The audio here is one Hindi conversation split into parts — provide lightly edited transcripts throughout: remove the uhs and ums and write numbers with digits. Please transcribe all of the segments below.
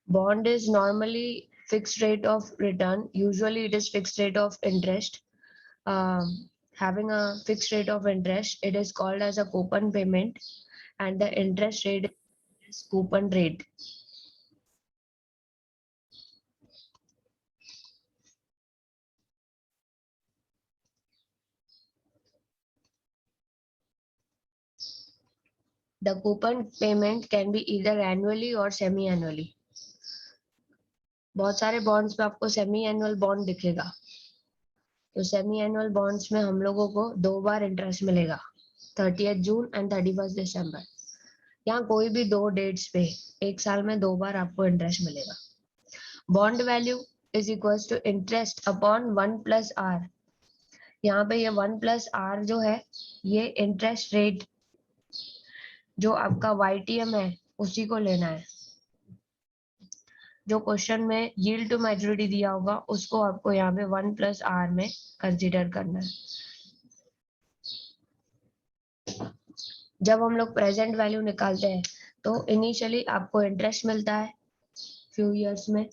Bond is normally fixed rate of return. Usually it is fixed rate of interest. Having a fixed rate of interest, it is called as a coupon payment, and the interest rate is coupon rate. The coupon payment can be either annually or semi-annually. बहुत सारे बॉन्ड्स पे आपको सेमी एनुअल बॉन्ड दिखेगा, तो सेमी एनुअल बॉन्ड्स में हम लोगों को 2 बार इंटरेस्ट मिलेगा, 30 जून एंड 31 दिसंबर। यहाँ कोई भी 2 डेट्स पे एक साल में 2 बार आपको इंटरेस्ट मिलेगा। Bond value is equal to interest upon 1 plus R. यहाँ पे ये 1 प्लस आर जो है, ये इंटरेस्ट रेट जो आपका YTM है उसी को लेना है। जो क्वेश्चन में यील्ड टू मैच्योरिटी दिया होगा उसको आपको यहाँ पे 1 प्लस आर में कंसीडर करना है। जब हम लोग प्रेजेंट वैल्यू निकालते हैं तो इनिशियली आपको इंटरेस्ट मिलता है फ्यू इयर्स में,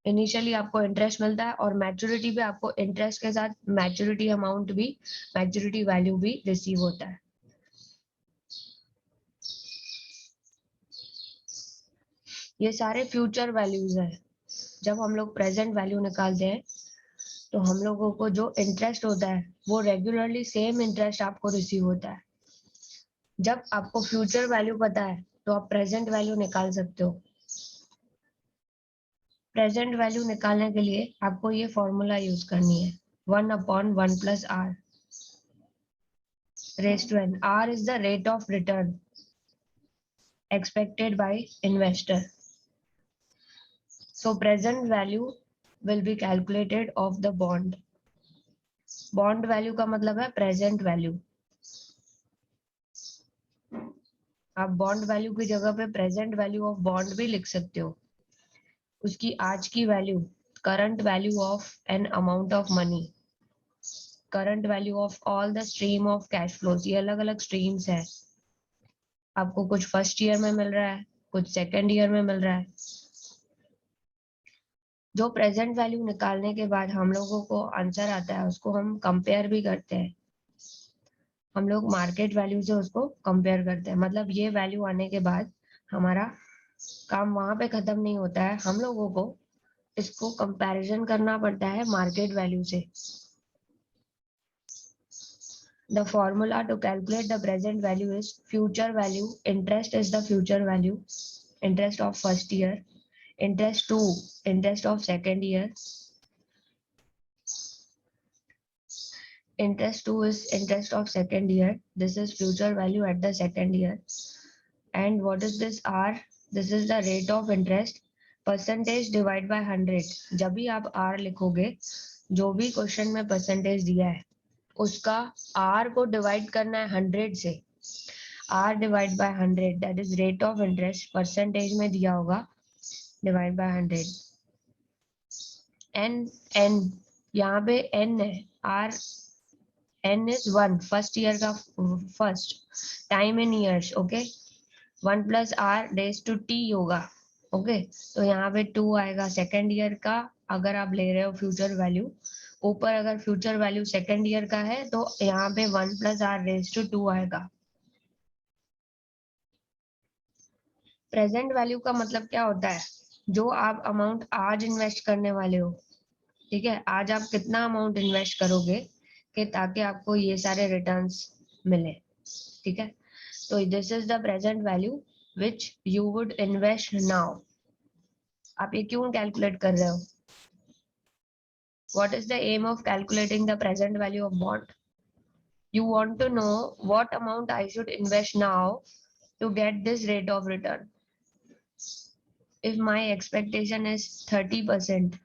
इनिशियली आपको इंटरेस्ट मिलता है और मैच्योरिटी पे आपको इंटरेस्ट के साथ मैच्योरिटी अमाउंट भी, मैच्योरिटी वैल्यू भी रिसीव होता है। ये सारे फ्यूचर वैल्यूज है। जब हम लोग प्रेजेंट वैल्यू निकालते हैं तो हम लोगों को जो इंटरेस्ट होता है वो रेगुलरली सेम इंटरेस्ट आपको रिसीव होता है। जब आपको फ्यूचर वैल्यू पता है तो आप प्रेजेंट वैल्यू निकाल सकते हो। प्रेजेंट वैल्यू निकालने के लिए आपको ये फॉर्मूला यूज करनी है, 1/1 plus R raise to n। R is the rate of return expected by investor. So present value will be calculated of the bond. Bond value का मतलब है प्रेजेंट वैल्यू। आप बॉन्ड वैल्यू की जगह पे प्रेजेंट वैल्यू ऑफ बॉन्ड भी लिख सकते हो। उसकी आज की value, current value of an amount of money, current value of all the stream of cash flows. ये अलग अलग स्ट्रीम्स है, आपको कुछ फर्स्ट ईयर में मिल रहा है, कुछ सेकेंड ईयर में मिल रहा है। जो प्रेजेंट वैल्यू निकालने के बाद हम लोगों को आंसर आता है उसको हम कंपेयर भी करते हैं। हम लोग मार्केट वैल्यू से उसको कंपेयर करते हैं। मतलब ये वैल्यू आने के बाद हमारा काम वहां पे खत्म नहीं होता है, हम लोगों को इसको कंपैरिजन करना पड़ता है मार्केट वैल्यू से। The formula to calculate the present value is future value. Interest is the future value. Interest of first year. Interest 2, interest of second year. Interest 2 is interest of second year. This is future value at the second year. And what is this R? This is the rate of interest. Percentage divide by 100. जब भी आप R लिखोगे, जो भी क्वेश्चन में परसेंटेज दिया है उसका R को डिवाइड करना है 100 से। R divide by 100 that is rate of interest, percentage में दिया होगा, डिवाइड बाय 100। n यहाँ पे n है, R n is 1, first year का first time in years. Okay, 1 plus R days to T होगा। ओके, तो यहाँ पे 2 आएगा सेकेंड ईयर का। अगर आप ले रहे हो फ्यूचर वैल्यू, ऊपर अगर फ्यूचर वैल्यू सेकेंड ईयर का है तो यहाँ पे 1 प्लस आर रेज टू 2 आएगा। प्रेजेंट वैल्यू का मतलब क्या होता है, जो आप अमाउंट आज इन्वेस्ट करने वाले हो। ठीक है, आज आप कितना अमाउंट इन्वेस्ट करोगे कि ताकि आपको ये सारे रिटर्न्स मिले। ठीक है, तो this is the present value which you would invest now. आप ये क्यों कैलकुलेट कर रहे हो? What is the aim of calculating the present value of bond? You want to know what amount I should invest now to get this rate of return. If my expectation is 30%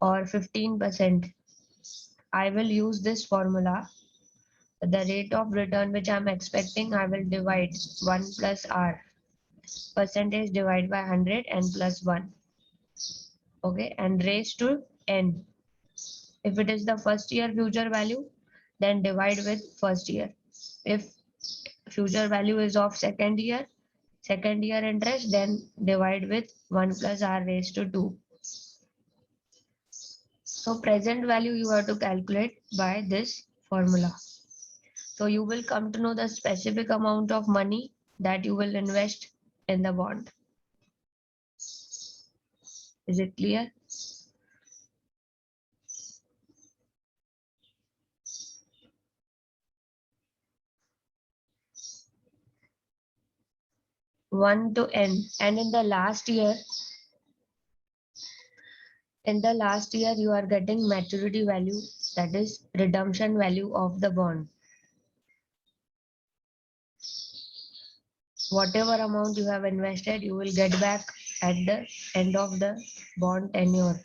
or 15%, I will use this formula. The rate of return which I'm expecting, I will divide 1 plus R. Percentage divide by 100 and plus 1. Okay, and raise to n. If it is the first year future value, then divide with first year. If future value is of second year interest, then divide with 1 plus r raised to 2. So present value you have to calculate by this formula. So you will come to know the specific amount of money that you will invest in the bond. Is it clear? One to n, and in the last year you are getting maturity value, that is redemption value of the bond. Whatever amount you have invested, you will get back at the end of the bond tenure.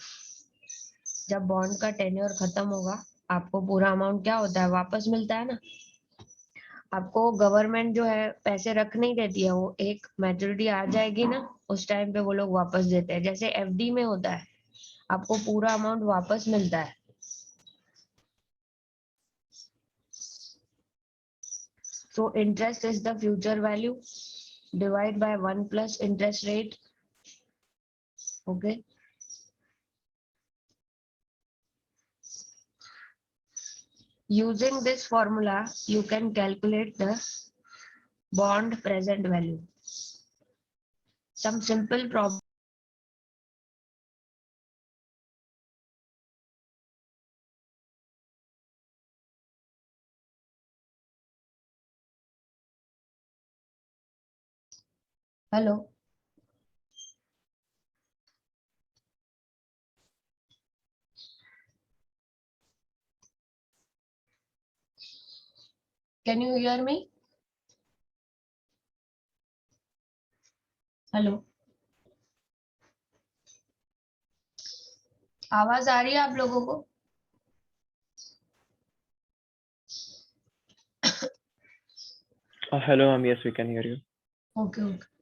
जब बॉन्ड का टेन्योर खत्म होगा, आपको पूरा अमाउंट क्या होता है, वापस मिलता है ना. आपको गवर्नमेंट जो है पैसे रख नहीं देती है, वो एक मैच्योरिटी आ जाएगी ना, उस टाइम पे वो लोग वापस देते हैं. जैसे एफडी में होता है, आपको पूरा अमाउंट वापस मिलता है. So interest is the future value. Divide by 1 plus interest rate. Okay. Using this formula, you can calculate the bond present value. Some simple problem. Hello. Can you hear me? Hello, आवाज आ रही है आप लोगों को? Hello, yes, we can hear you. Okay okay.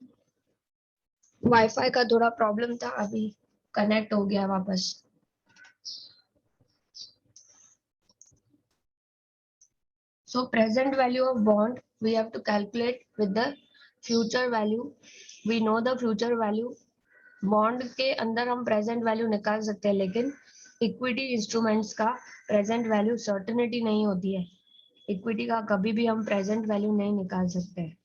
Wifi का थोड़ा प्रॉब्लम था, अभी कनेक्ट हो गया वापस. So present value of bond we have to calculate with the future value. We know the future value. Bond के अंदर हम प्रेजेंट वैल्यू निकाल सकते हैं, लेकिन इक्विटी इंस्ट्रूमेंट्स का प्रेजेंट वैल्यू सर्टेनिटी नहीं होती है. इक्विटी का कभी भी हम प्रेजेंट वैल्यू नहीं निकाल सकते हैं.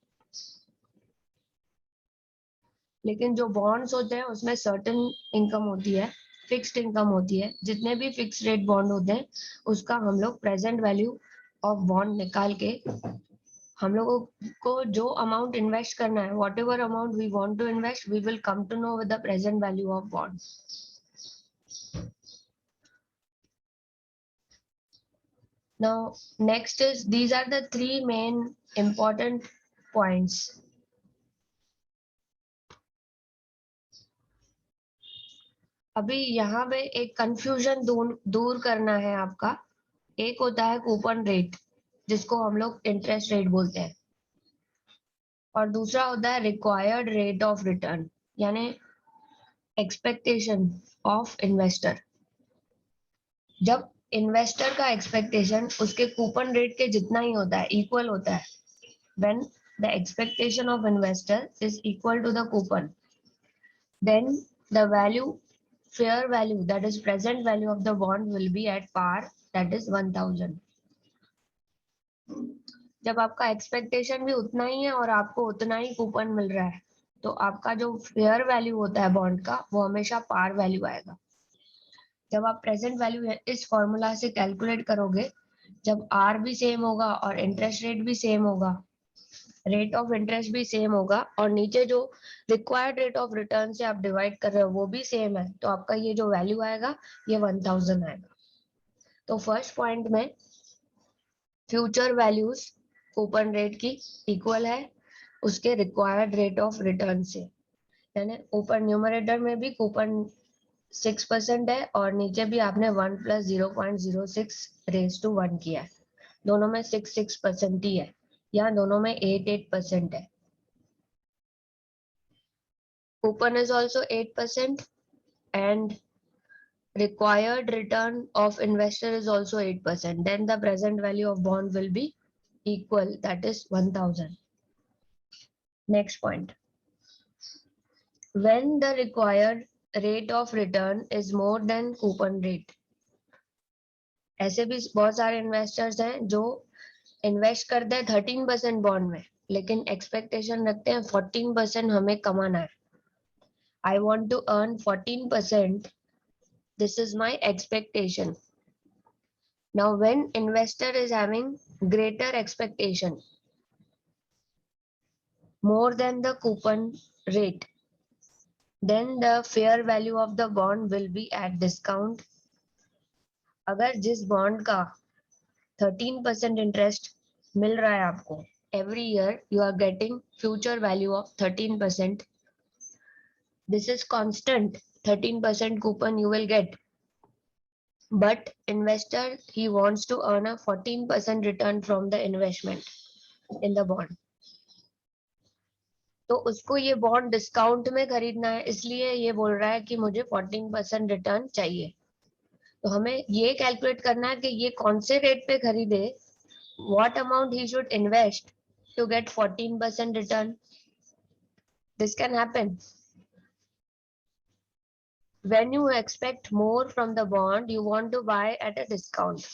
लेकिन जो बॉन्ड्स होते हैं उसमें सर्टेन इनकम होती है, फिक्स्ड इनकम होती है. जितने भी फिक्स रेट बॉन्ड होते हैं उसका हम लोग प्रेजेंट वैल्यू ऑफ बॉन्ड निकाल के हम लोगों को जो अमाउंट इन्वेस्ट करना है, whatever amount we want to invest, we will come to know with the present value of bond. Now, next is, these are the three main important points. अभी यहाँ पे एक कंफ्यूजन दूर करना है आपका. एक होता है कूपन रेट, जिसको हम लोग इंटरेस्ट रेट बोलते हैं, और दूसरा होता है रिक्वायर्ड रेट ऑफ रिटर्न, यानी एक्सपेक्टेशन ऑफ इन्वेस्टर. जब इन्वेस्टर का एक्सपेक्टेशन उसके कूपन रेट के जितना ही होता है, इक्वल होता है, when the expectation of investor is equal to the coupon, then the fair value, that is present value of the bond will be at par, that is 1000. जब आपका एक्सपेक्टेशन भी उतना ही है और आपको उतना ही कूपन मिल रहा है, तो आपका जो फेयर वैल्यू होता है बॉन्ड का, वो हमेशा पार वैल्यू आएगा. जब आप प्रेजेंट वैल्यू इस फॉर्मूला से कैलकुलेट करोगे, जब आर भी सेम होगा और इंटरेस्ट रेट भी सेम होगा, रेट ऑफ इंटरेस्ट भी सेम होगा, और नीचे जो रिक्वायर्ड रेट ऑफ रिटर्न से आप डिवाइड कर रहे हो वो भी सेम है, तो आपका ये जो वैल्यू आएगा ये 1000 आएगा. तो फर्स्ट पॉइंट में फ्यूचर वैल्यूज कूपन रेट की इक्वल है उसके रिक्वायर्ड रेट ऑफ रिटर्न से, यानी ऊपर न्यूमरेटर में भी कूपन 6% है और नीचे भी आपने 1 प्लस 0.06 रेज टू 1 किया है. दोनों में 6% ही है, यहाँ दोनों में 8% है. Coupon is also 8%, and required return of investor is also 8%, then the present value of bond will be equal, that is 1000. Next point, when the required rate of return is more than coupon rate. ऐसे भी बहुत सारे इन्वेस्टर्स हैं जो इन्वेस्ट करते हैं 13% बॉन्ड में, लेकिन एक्सपेक्टेशन रखते हैं 14% हमें कमाना है. I want to earn 14%. This is my expectation. Now, when investor is having greater expectation, more than the coupon rate, then the fair value of the bond will be at discount. अगर जिस बॉन्ड का 13% इंटरेस्ट मिल रहा है आपको, every year you are getting future value of 13%. This is constant 13% coupon you will get. But investor, he wants to earn a 14% return from the investment in the bond. तो उसको ये बॉन्ड डिस्काउंट में खरीदना है, इसलिए ये बोल रहा है कि मुझे 14% रिटर्न चाहिए. तो हमें ये कैलकुलेट करना है कि ये कौन से रेट पे खरीदे, what amount he should invest to get 14% return. This can happen when you expect more from the bond, you want to buy at a discount.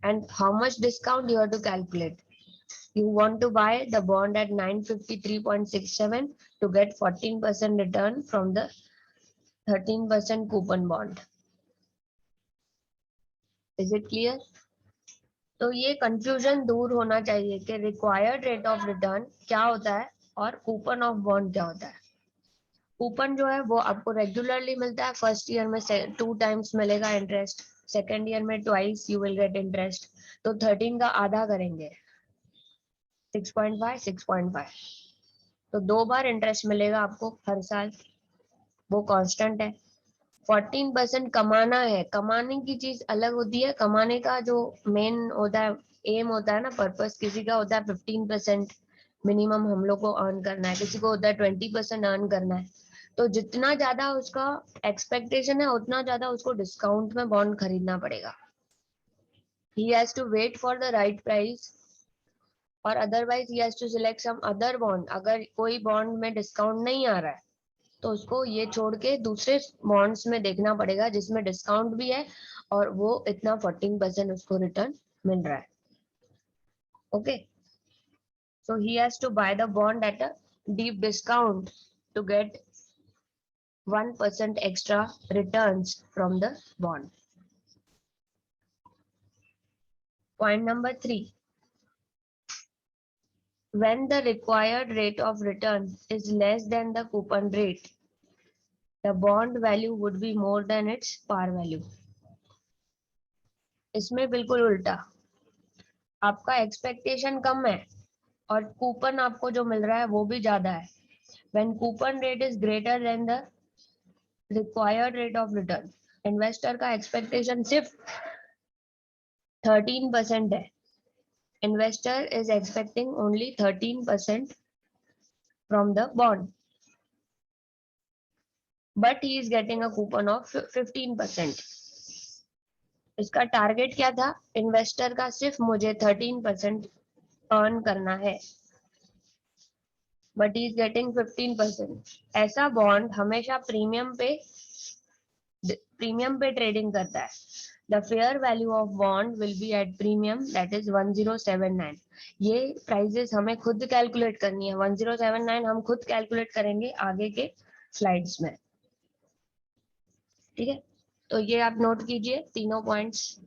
And how much discount you have to calculate. You want to buy the bond at 953.67 to get 14% return from the 13% coupon bond. Is it clear? तो ये कंफ्यूजन दूर होना चाहिए कि रिक्वायर्ड रेट ऑफ रिटर्न क्या होता है और कूपन ऑफ बॉन्ड क्या होता है. कूपन जो है वो आपको रेगुलरली मिलता है. फर्स्ट ईयर में 2 times मिलेगा इंटरेस्ट, सेकेंड ईयर में twice you will get interest. तो 13 का आधा करेंगे 6.5 6.5, तो 2 बार इंटरेस्ट मिलेगा आपको हर साल, वो कांस्टेंट है. 14% कमाना है. कमाने की चीज अलग होती है. कमाने का जो मेन होता है, एम होता है ना, पर्पस, किसी का होता है 15% मिनिमम हम लोग को अर्न करना है, किसी को होता है 20% अर्न करना है. तो जितना ज्यादा उसका एक्सपेक्टेशन है उतना ज्यादा उसको डिस्काउंट में बॉन्ड खरीदना पड़ेगा. he has to wait for the right price or otherwise he has to select some other bond. अगर कोई बॉन्ड में डिस्काउंट नहीं आ रहा है तो उसको ये छोड़ के दूसरे बॉन्ड्स में देखना पड़ेगा जिसमें डिस्काउंट भी है और वो इतना 14% उसको रिटर्न मिल रहा है. Okay, so he has to buy the bond at a deep discount to get 1% extra returns from the bond. Point number 3. When the required rate of return is less than the coupon rate, the bond value would be more than its par value. इसमें बिल्कुल उल्टा, आपका एक्सपेक्टेशन कम है और कूपन आपको जो मिल रहा है वो भी ज्यादा है. When coupon rate is greater than the required rate of return, investor का एक्सपेक्टेशन सिर्फ 13% है. Investor is expecting only 13% from the bond, but he is getting a coupon of 15%. इसका टारगेट क्या था इन्वेस्टर का? सिर्फ मुझे 13% अर्न करना है, बट ही इज गेटिंग 15%. ऐसा बॉन्ड हमेशा प्रीमियम पे ट्रेडिंग करता है. The fair value of bond will be at premium, that is 1079. ये प्राइजेस हमें खुद कैलकुलेट करनी है. 1079 हम खुद कैलकुलेट करेंगे आगे के स्लाइड्स में. ठीक है, तो ये आप नोट कीजिए तीनों पॉइंट्स.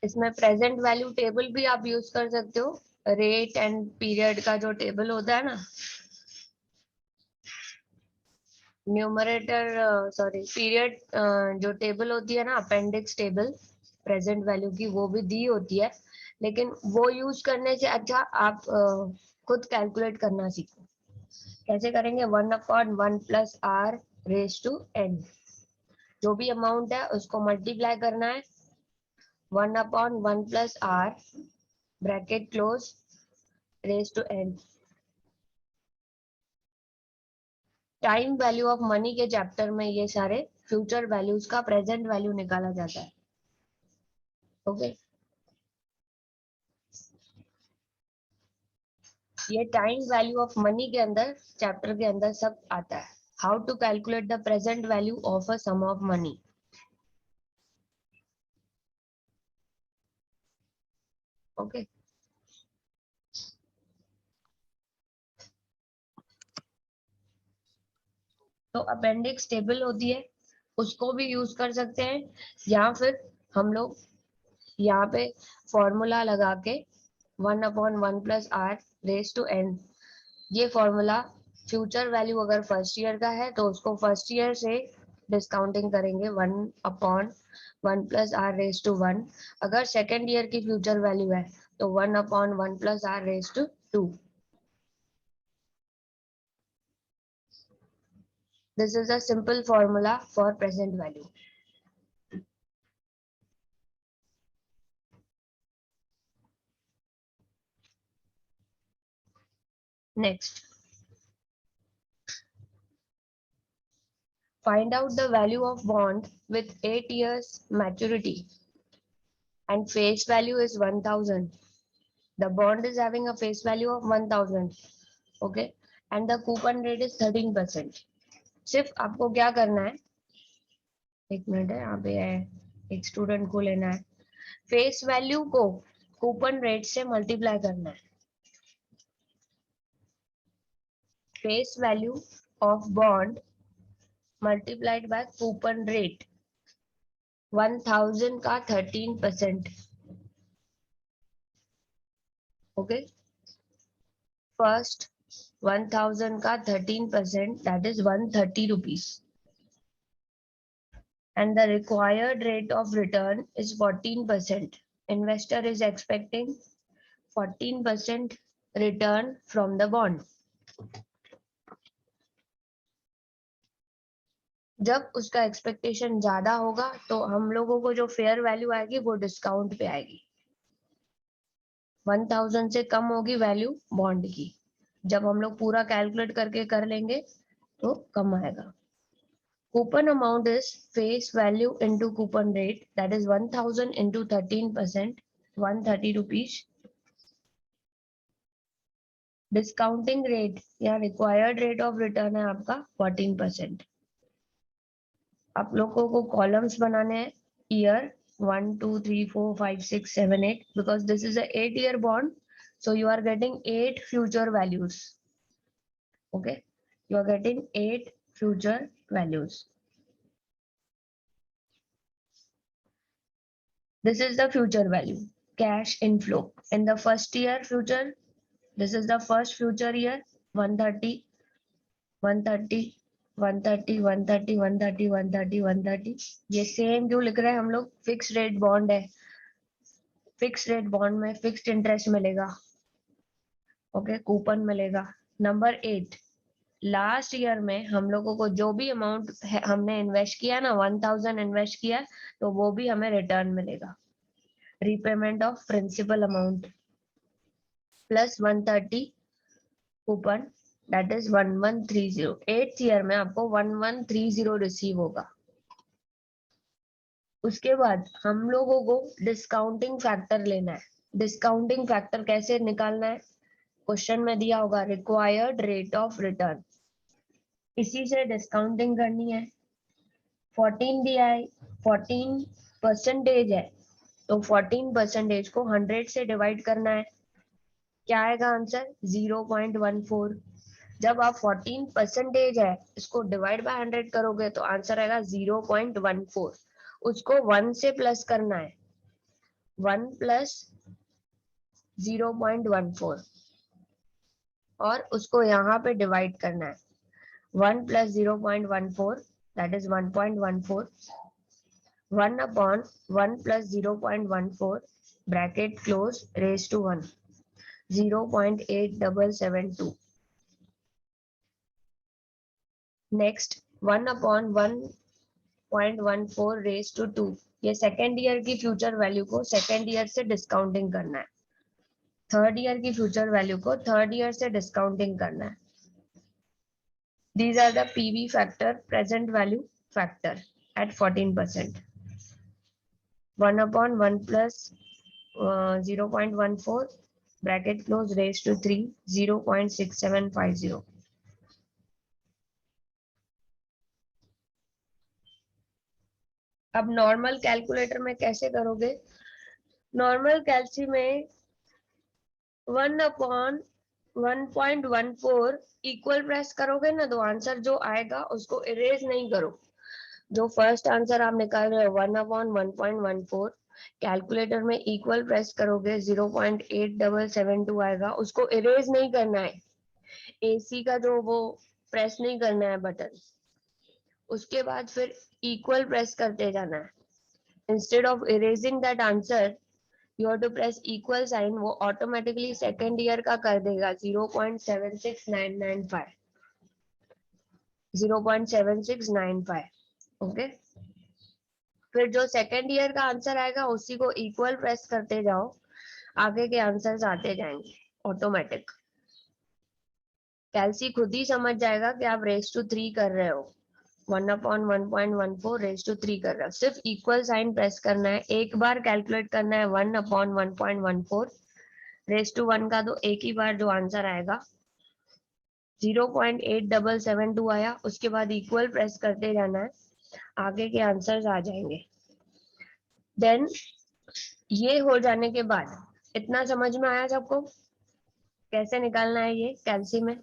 इसमें प्रेजेंट वैल्यू टेबल भी आप यूज कर सकते हो. रेट एंड पीरियड का जो टेबल होता है ना, न्यूमरेटर सॉरी पीरियड जो टेबल होती है ना, अपेंडिक्स टेबल प्रेजेंट वैल्यू की, वो भी दी होती है. लेकिन वो यूज करने से अच्छा आप खुद कैलकुलेट करना सीखो. कैसे करेंगे? 1/1 + R रेज टू n। जो भी अमाउंट है उसको मल्टीप्लाई करना है 1/1 plus r bracket close raise to n। Time value of money के चैप्टर में ये सारे फ्यूचर वैल्यूज का प्रेजेंट वैल्यू निकाला जाता है। ओके, ये टाइम वैल्यू ऑफ मनी के अंदर चैप्टर के अंदर सब आता है। How to calculate the present value of a sum of money. Okay, तो अपेंडिक्स टेबल होती है, उसको भी यूज कर सकते हैं, या फिर हम लोग यहाँ पे फॉर्मूला लगा के 1/1 plus r raise to n। ये फॉर्मूला फ्यूचर वैल्यू अगर फर्स्ट ईयर का है तो उसको फर्स्ट ईयर से डिस्काउंटिंग करेंगे 1/1 प्लस r रेज टू 1। अगर सेकेंड ईयर की फ्यूचर वैल्यू है तो 1/1 plus r raise to 2। This is a simple formula for present value. Next, find out the value of bond with 8 years maturity and face value is 1000. The bond is having a face value of 1000, okay, and the coupon rate is 13%. सिर्फ आपको क्या करना है, एक मिनट है, यहाँ पे है, एक स्टूडेंट को लेना है, फेस वैल्यू को कूपन रेट से मल्टीप्लाई करना है। Face value of bond multiplied by coupon rate 1000 का 13%। ओके, फर्स्ट 1000 का 13% that is 130 rupees and the required rate of return is 14%. Investor is expecting 14% return from the bond. जब उसका एक्सपेक्टेशन ज्यादा होगा तो हम लोगों को जो फेयर वैल्यू आएगी वो डिस्काउंट पे आएगी। 1000 से कम होगी वैल्यू बॉन्ड की। जब हम लोग पूरा कैलकुलेट करके कर लेंगे तो कम आएगा। Coupon amount is face value into coupon rate, that is 1000 into 13%, 130 rupees. Discounting rate या required rate of return है आपका 14%. आप लोगों को कॉलम्स बनाने हैं year 1 2 3 4 5 6 7 8 because this is a 8-year bond, so you are getting 8 future values. Okay, you are getting 8 future values. This is the future value, cash inflow. In the first year future, this is the first future year, 130, 130, 130, 130, 130, 130, 130। ये सेम क्यों लिख रहे हैं हम लोग? फिक्स रेट बॉन्ड है, फिक्स रेट बॉन्ड में फिक्स्ड इंटरेस्ट मिलेगा, ओके, कूपन मिलेगा। नंबर 8, लास्ट ईयर में हम लोगों को जो भी अमाउंट हमने इन्वेस्ट किया ना, 1000 इन्वेस्ट किया, तो वो भी हमें रिटर्न मिलेगा। Repayment of principal amount plus 130 coupon, that is 1130। 8th year में आपको 1130 रिसीव होगा। उसके बाद हम लोगों को डिस्काउंटिंग फैक्टर लेना है। डिस्काउंटिंग फैक्टर कैसे निकालना है? क्वेश्चन में दिया होगा रिक्वायर्ड रेट ऑफ रिटर्न, इसी से डिस्काउंटिंग करनी है। 14 दिया है, 14% है, तो 14% को 100 से डिवाइड करना है। क्या आएगा आंसर? 0.14। जब आप 14% है, इसको डिवाइड बाय 100 करोगे तो आंसर आएगा 0.14। उसको 1 से प्लस करना है, 1 प्लस 0.14, और उसको यहाँ पे डिवाइड करना है। 1 plus 0.14 that is 1.14, 1/1 plus 0.14 bracket close raise to 1, 0.8772। Next, 1/1.14 raise to 2। ये सेकेंड ईयर की फ्यूचर वैल्यू को सेकेंड ईयर से डिस्काउंटिंग करना है, थर्ड ईयर की फ्यूचर वैल्यू को थर्ड ईयर से डिस्काउंटिंग करना है। These are the PV factor, present value factor at 14%. 1/1 plus 0.14 bracket close raised to 3, 0.6750. अब नॉर्मल कैलकुलेटर में कैसे करोगे? नॉर्मल कैलसी में 1/1.14 इक्वल प्रेस करोगे ना, तो आंसर जो आएगा उसको इरेज नहीं करो। जो फर्स्ट आंसर आप निकाल रहे हो 1/1.14, कैलकुलेटर में इक्वल प्रेस करोगे 0.8772 आएगा, उसको इरेज नहीं करना है। एसी का जो वो प्रेस नहीं करना है बटन, उसके बाद फिर इक्वल प्रेस करते जाना है। Instead of erasing that answer you have to press equal sign, वो ऑटोमेटिकली सेकेंड ईयर का कर देगा 0.76995, 0.7695। ओके, फिर जो सेकेंड ईयर का आंसर आएगा उसी को इक्वल प्रेस करते जाओ, आगे के आंसर्स आते जाएंगे ऑटोमेटिक। कैलसी खुद ही समझ जाएगा कि आप रेस टू 3 कर रहे हो, 1/1.14 रेस टू 3 कर रहे हो। सिर्फ इक्वल साइन प्रेस करना है, एक बार कैलकुलेट करना है 1/1.14 रेस टू 1 का, तो एक ही बार जो आंसर आएगा 0.8772 आया, उसके बाद इक्वल प्रेस करते जाना है, आगे के आंसर्स आ जाएंगे। देन ये हो जाने के बाद, इतना समझ में आया सबको कैसे निकालना है ये कैलसी में?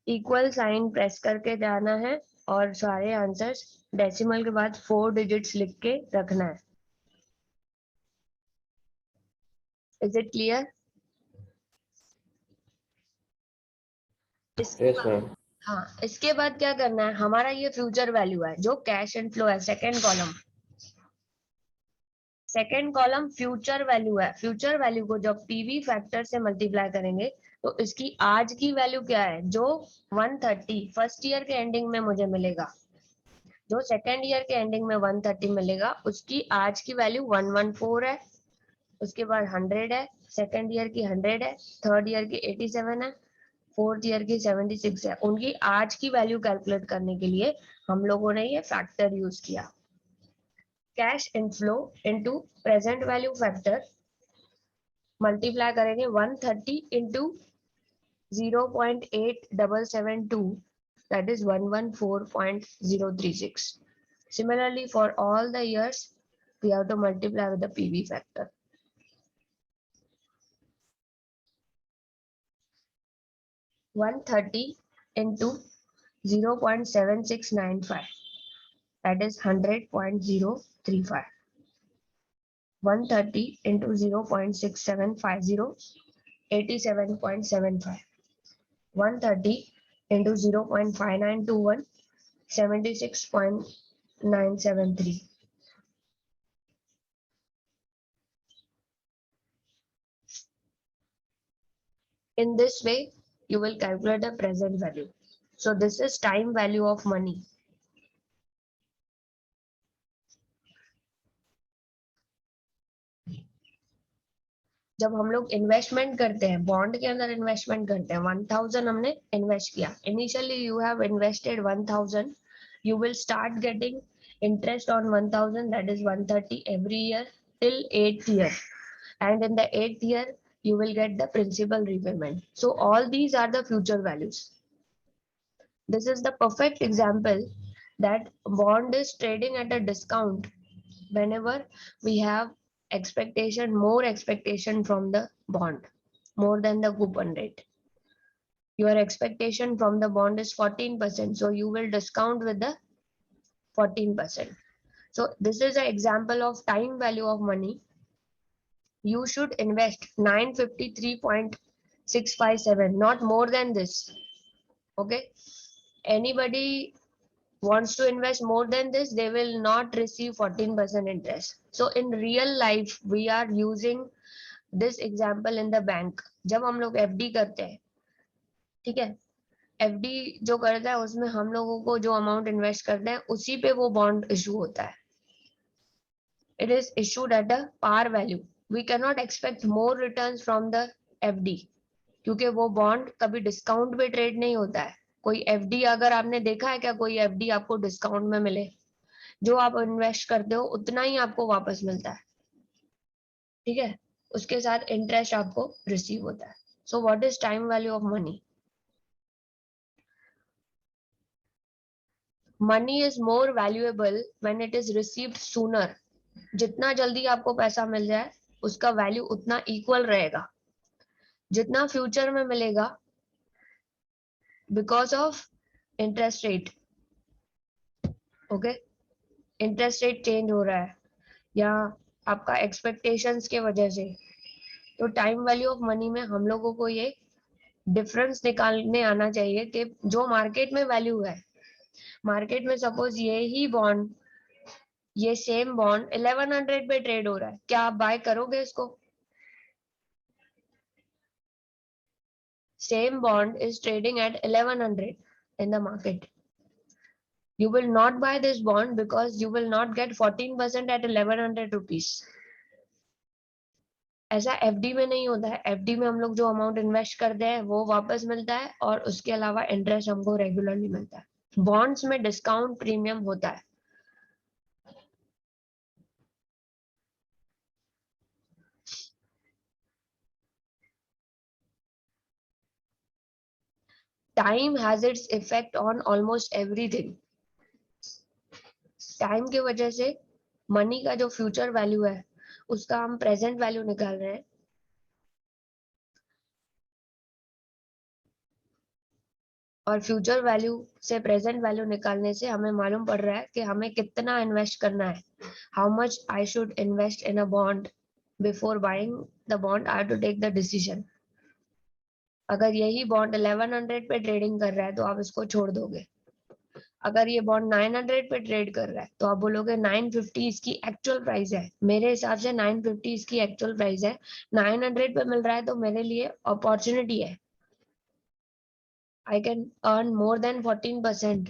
इक्वल साइन प्रेस करके जाना है और सारे आंसर्स डेसिमल के बाद 4 डिजिट्स लिख के रखना है। Is it clear? Yes ma'am. हाँ, इसके बाद क्या करना है, हमारा ये फ्यूचर वैल्यू है जो कैश एंड फ्लो है, second column. Second column future value है। फ्यूचर वैल्यू को जब पीवी फैक्टर से मल्टीप्लाई करेंगे तो इसकी आज की वैल्यू क्या है, जो 130 फर्स्ट ईयर के एंडिंग में मुझे मिलेगा, जो सेकेंड ईयर के एंडिंग में 130 मिलेगा, उसकी आज की वैल्यू 114 है, उसके बाद 100 है, सेकेंड ईयर की 100 है, थर्ड ईयर की 87 है, फोर्थ ईयर की 76 है। उनकी आज की वैल्यू कैलकुलेट करने के लिए हम लोगों ने ये फैक्टर यूज किया। Cash inflow into present value factor multiply करेंगे 130 into 0.8772, that is 114.036. Similarly, for all the years, we have to multiply with the PV factor. One 30 into 0.7695, that is 100.035. 130 into 0.6750, 87.75. 130 into 0.5921, 76.973. In this way, you will calculate the present value. So this is time value of money. जब हम लोग इन्वेस्टमेंट करते हैं, बॉन्ड के अंदर इन्वेस्टमेंट करते हैं, 1000 हमने इन्वेस्ट किया, initially you have invested 1000, you will start getting interest on 1000, that is 130 every year till 8th year, and in the 8th year you will get the principal repayment. So all these are the future values. This is the perfect example that bond is trading at a discount whenever we have more expectation from the bond, more than the coupon rate. Your expectation from the bond is 14%, so you will discount with the 14%. So this is an example of time value of money. You should invest 953.657, not more than this. Okay, anybody wants to invest more than this, they will not receive 14% interest. So in real life, we are using this example in the bank. जब हम लोग FD करते हैं, ठीक है, एफडी जो करता है उसमें हम लोगों को जो अमाउंट इन्वेस्ट करते हैं उसी पे वो बॉन्ड इशू होता है. It is issued at a par value. We can not expect more returns from the FD, क्योंकि वो बॉन्ड कभी डिस्काउंट पे ट्रेड नहीं होता है. कोई एफडी अगर आपने देखा है क्या, कोई एफडी आपको डिस्काउंट में मिले? जो आप इन्वेस्ट करते हो उतना ही आपको वापस मिलता है. ठीक है, उसके साथ इंटरेस्ट आपको रिसीव होता है. So what is time value of money? Money is more valuable when it is received sooner. जितना जल्दी आपको पैसा मिल जाए उसका वैल्यू उतना इक्वल रहेगा. जितना फ्यूचर में मिलेगा, because of interest rate. Okay, interest rate change हो रहा है या आपका एक्सपेक्टेशंस के वजह से, तो टाइम वैल्यू ऑफ मनी में हम लोगों को ये डिफरेंस निकालने आना चाहिए कि जो मार्केट में वैल्यू है, मार्केट में सपोज ये ही बॉन्ड, ये सेम बॉन्ड 1100 पे ट्रेड हो रहा है, क्या आप बाय करोगे इसको? Same bond is trading at 1100 in the market. You will not buy this bond because you will not get 14% at 1100 rupees. ऐसा एफडी में नहीं होता है. एफडी में हम लोग जो अमाउंट इन्वेस्ट करते हैं वो वापस मिलता है और उसके अलावा इंटरेस्ट हमको रेगुलरली मिलता है. बॉन्ड्स में डिस्काउंट प्रीमियम होता है. Time has its effect on almost everything. Time की वजह से मनी का जो फ्यूचर वैल्यू है उसका हम प्रेजेंट वैल्यू निकाल रहे हैं. और फ्यूचर वैल्यू से प्रेजेंट वैल्यू निकालने से हमें मालूम पड़ रहा है कि हमें कितना इन्वेस्ट करना है. How much I should invest in a bond before buying the bond. I have to take the decision. अगर यही बॉन्ड 1100 पे ट्रेडिंग कर रहा है तो आप इसको छोड़ दोगे. अगर ये बॉन्ड 900 पे ट्रेड कर रहा है तो आप बोलोगे 950 इसकी एक्चुअल प्राइस है. मेरे हिसाब से 950 इसकी एक्चुअल प्राइस है, 900 पे मिल रहा है तो मेरे लिए अपॉर्चुनिटी है. I can earn more than 14%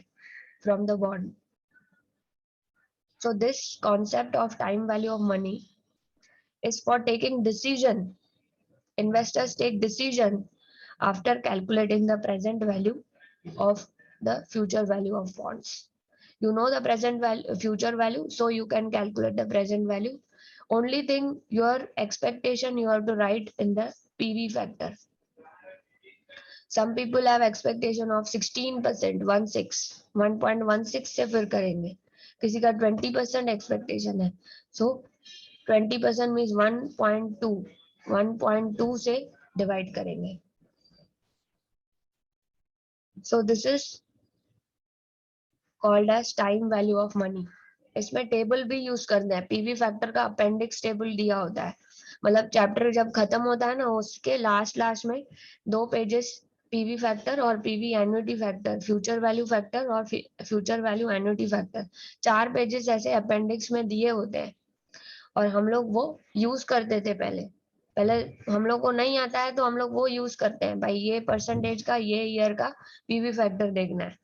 from the bond. So this concept of time value of money is for taking decision. Investors take decision after calculating the present value of the future value of bonds. You know the present value, future value, so you can calculate the present value. Only thing, your expectation you have to write in the PV factor. Some people have expectation of 16%, 1.16 से फिर करेंगे. किसी का 20% एक्सपेक्टेशन है, सो 20% मीन्स 1.2 से डिवाइड करेंगे. So this is called as time value of money. इसमें टेबल भी यूज करते हैं. पीवी फैक्टर का अपेंडिक्स टेबल दिया होता है. मतलब चैप्टर जब खत्म होता है ना, उसके लास्ट में 2 पेजेस पीवी फैक्टर और PV annuity factor, future value factor और future value annuity factor, 4 pages ऐसे अपेंडिक्स में दिए होते हैं. और हम लोग वो यूज करते थे पहले. पहले हम लोग को नहीं आता है तो हम लोग वो यूज करते हैं, भाई ये परसेंटेज का, ये ईयर का पीवी फैक्टर देखना है.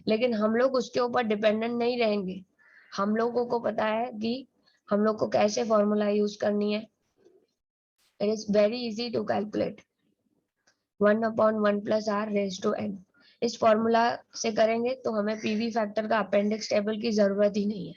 लेकिन हम लोग उसके ऊपर डिपेंडेंट नहीं रहेंगे. हम लोगों को पता है कि हम लोग को कैसे फॉर्मूला यूज करनी है. It is very easy to calculate. 1/1 + r⁻n. इस फॉर्मूला से करेंगे तो हमें पीवी फैक्टर का अपेंडिक्स टेबल की जरूरत ही नहीं है.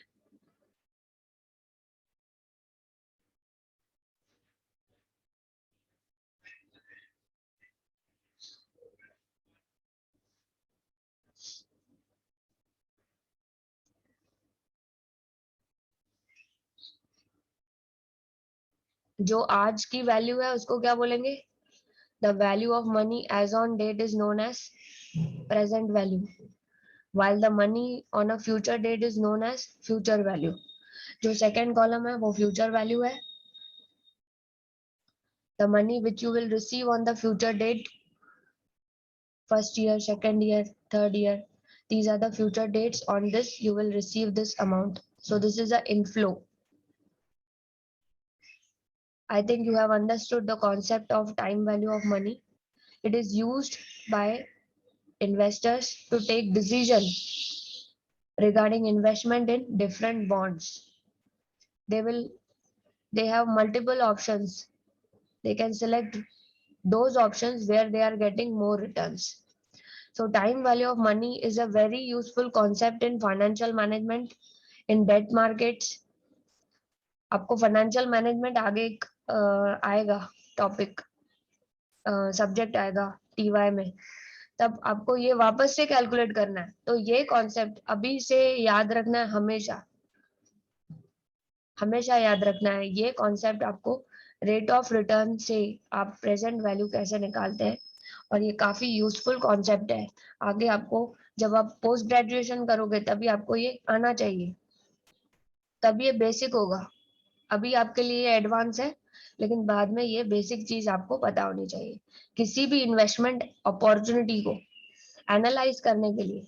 जो आज की वैल्यू है उसको क्या बोलेंगे? The value of money as on date is known as present value, while the money on a future date is known as future value. जो सेकेंड कॉलम है वो फ्यूचर वैल्यू है. The money which you will receive on the future date, first year, second year, third year, these are the future dates. On this you will receive this amount, so this is an inflow. I think you have understood the concept of time value of money. It is used by investors to take decision regarding investment in different bonds. They have multiple options. They can select those options where they are getting more returns. So time value of money is a very useful concept in financial management, in debt markets. आपको फाइनेंशियल मैनेजमेंट आगे एक आएगा टॉपिक, सब्जेक्ट आएगा टीवाई में, तब आपको ये वापस से कैलकुलेट करना है. तो ये कॉन्सेप्ट अभी से याद रखना है, हमेशा हमेशा याद रखना है. ये कॉन्सेप्ट आपको रेट ऑफ रिटर्न से आप प्रेजेंट वैल्यू कैसे निकालते हैं, और ये काफी यूजफुल कॉन्सेप्ट है. आगे आपको जब आप पोस्ट ग्रेजुएशन करोगे तभी आपको ये आना चाहिए, तब ये बेसिक होगा. अभी आपके लिए एडवांस है, लेकिन बाद में ये बेसिक चीज आपको पता होनी चाहिए. किसी भी इन्वेस्टमेंट अपॉर्चुनिटी को एनालाइज करने के लिए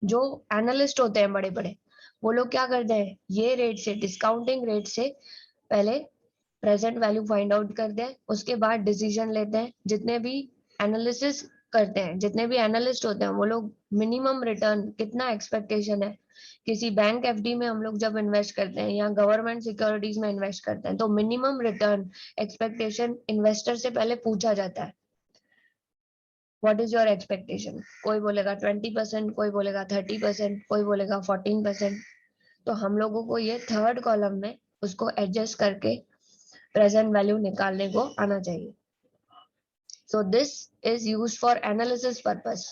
जो एनालिस्ट होते हैं बड़े बड़े, वो लोग क्या करते हैं, ये रेट से, डिस्काउंटिंग रेट से पहले प्रेजेंट वैल्यू फाइंड आउट करते हैं, उसके बाद डिसीजन लेते हैं. जितने भी एनालिसिस करते हैं, जितने भी एनालिस्ट होते हैं, वो लोग मिनिमम रिटर्न कितना एक्सपेक्टेशन है. किसी बैंक एफडी में हम लोग जब इन्वेस्ट करते हैं या गवर्नमेंट सिक्योरिटीज में इन्वेस्ट करते हैं, तो मिनिमम रिटर्न एक्सपेक्टेशन इन्वेस्टर से पहले पूछा जाता है. What is your expectation? कोई बोलेगा 20%, कोई बोलेगा 30%, कोई बोलेगा 14%. तो हम लोगों को ये थर्ड कॉलम में उसको एडजस्ट करके प्रेजेंट वैल्यू निकालने को आना चाहिए. So this is used for analysis purpose.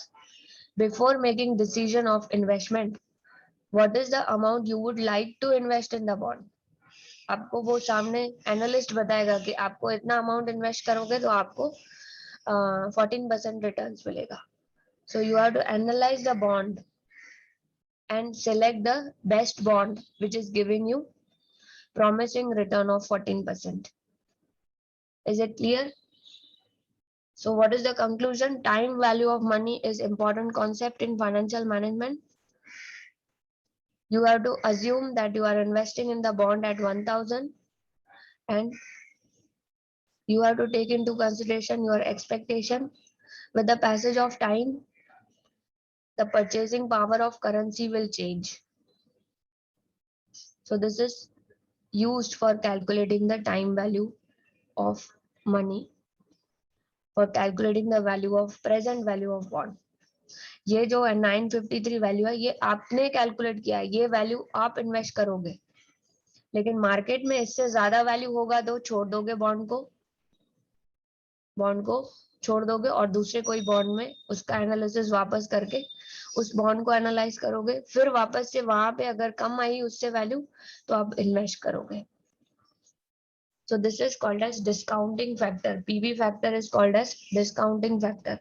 Before making decision of investment, what is the amount you would like to invest in the bond? आपको वो सामने एनालिस्ट बताएगा कि आपको इतना अमाउंट इन्वेस्ट करोगे तो आपको 14% रिटर्न मिलेगा. So you have to analyze the bond and select the best bond which is giving you promising return of 14%. Is it clear? So what is the conclusion? Time value of money is important concept in financial management. You have to assume that you are investing in the bond at 1000, and you have to take into consideration your expectation. With the passage of time, the purchasing power of currency will change. So this is used for calculating the time value of money, for calculating the value of present value of bond. ये जो है 953 वैल्यू है, ये आपने कैलकुलेट किया है, ये वैल्यू आप इन्वेस्ट करोगे. लेकिन मार्केट में इससे ज्यादा वैल्यू होगा तो छोड़ दोगे बॉन्ड को छोड़ दोगे और दूसरे कोई बॉन्ड में उसका एनालिसिस वापस करके उस बॉन्ड को एनालाइज करोगे, फिर वापस से वहां पे अगर कम आई उससे वैल्यू तो आप इन्वेस्ट करोगे. So this is called as discounting factor. PV factor is called as discounting factor.